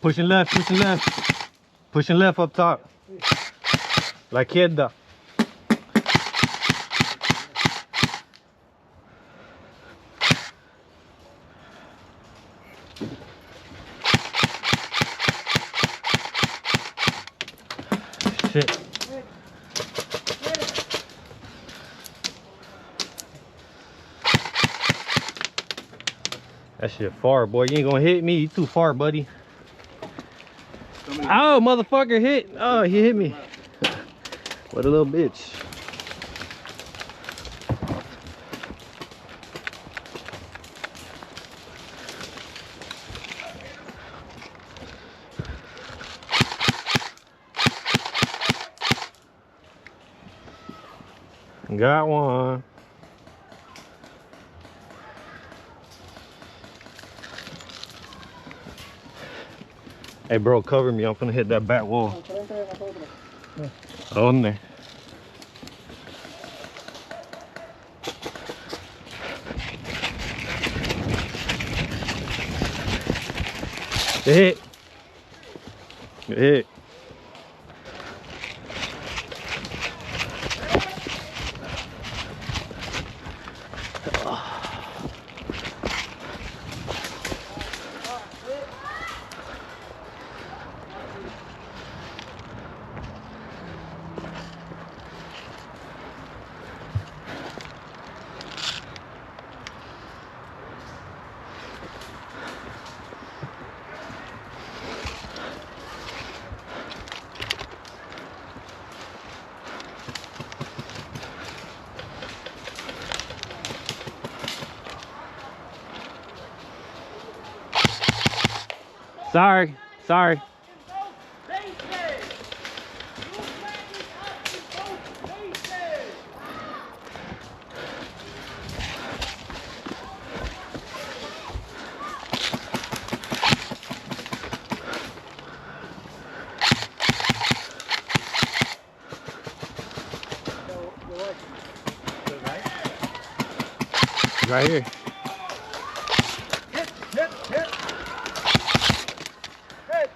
Pushing left, pushing left. Pushing left up top. La izquierda. Shit. That shit far, boy. You ain't gonna hit me. You too far, buddy. Oh, motherfucker hit. Oh, he hit me. What a little bitch. Got one. Hey, bro, cover me. I'm gonna hit that back wall. On there. Good hit. Good hit. Sorry, sorry. Right here. Hit, hit, hit. Hit.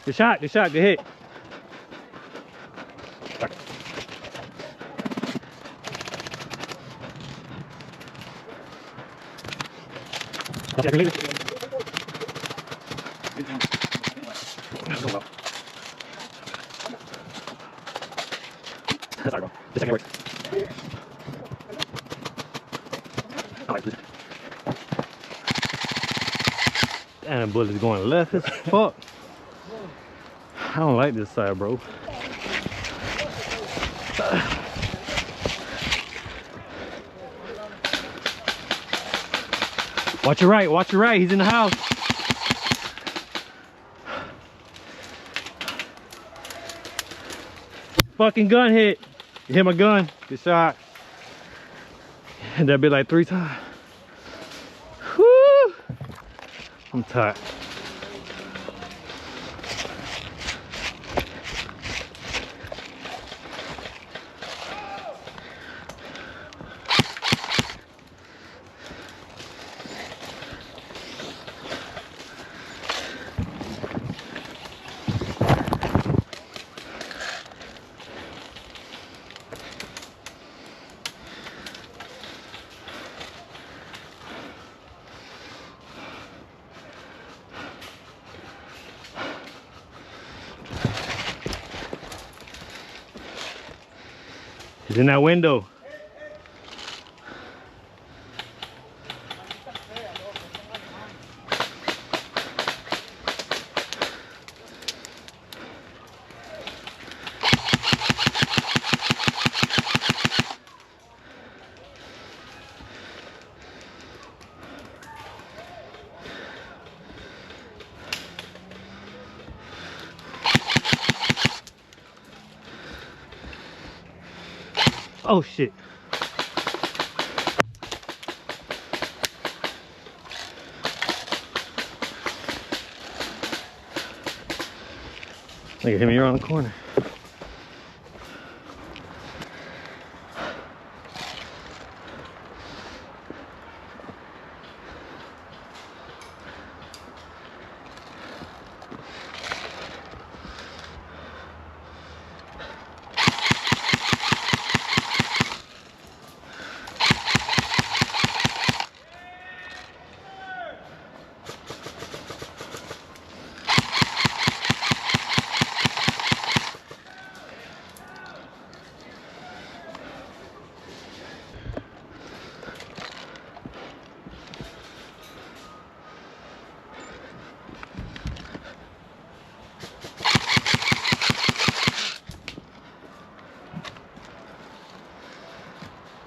Good shot, good hit. Sorry, bro. This ain't work. Damn, bullet's going left as fuck. I don't like this side, bro. Watch your right, watch your right. He's in the house. Fucking gun hit. You hit my gun. Good shot. And that bit like 3 times. Whoo! I'm tired. He's in that window. Oh shit. Look at him here on the corner.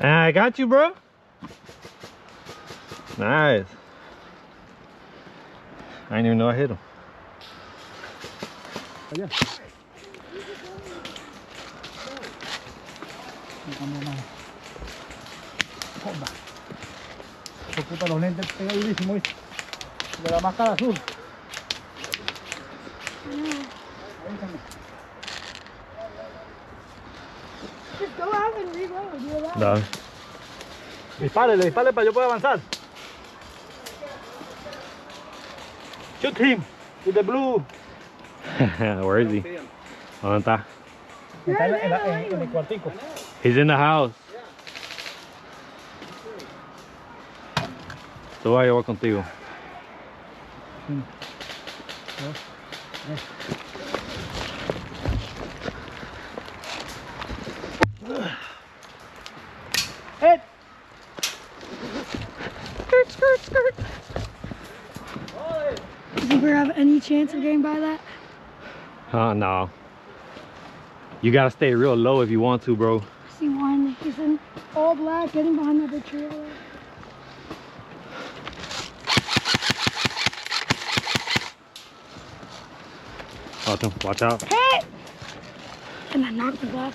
I got you, bro. Nice. I didn't even know I hit him. Allá. Joda. Hijo puta, los lentes pegadísimos, ¿viste? De la máscara azul. Just go out and reload. You're allowed. Dale. Dispárele, dispárele para yo poder avanzar. Shoot him with the blue. Where is he? ¿Dónde está? Está en el cuartico. He's in the house. Tú vas a llevar contigo. Hit. Skirt, skirt, skirt. Do you think we have any chance of getting by that? No. You gotta stay real low if you want to, bro. I see one. He's in all black, getting behind the big tree over there. Watch out. Hit! And I knocked the black.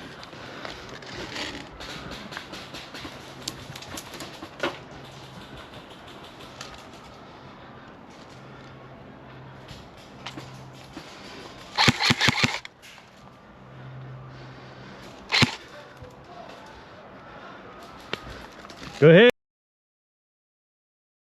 Go ahead.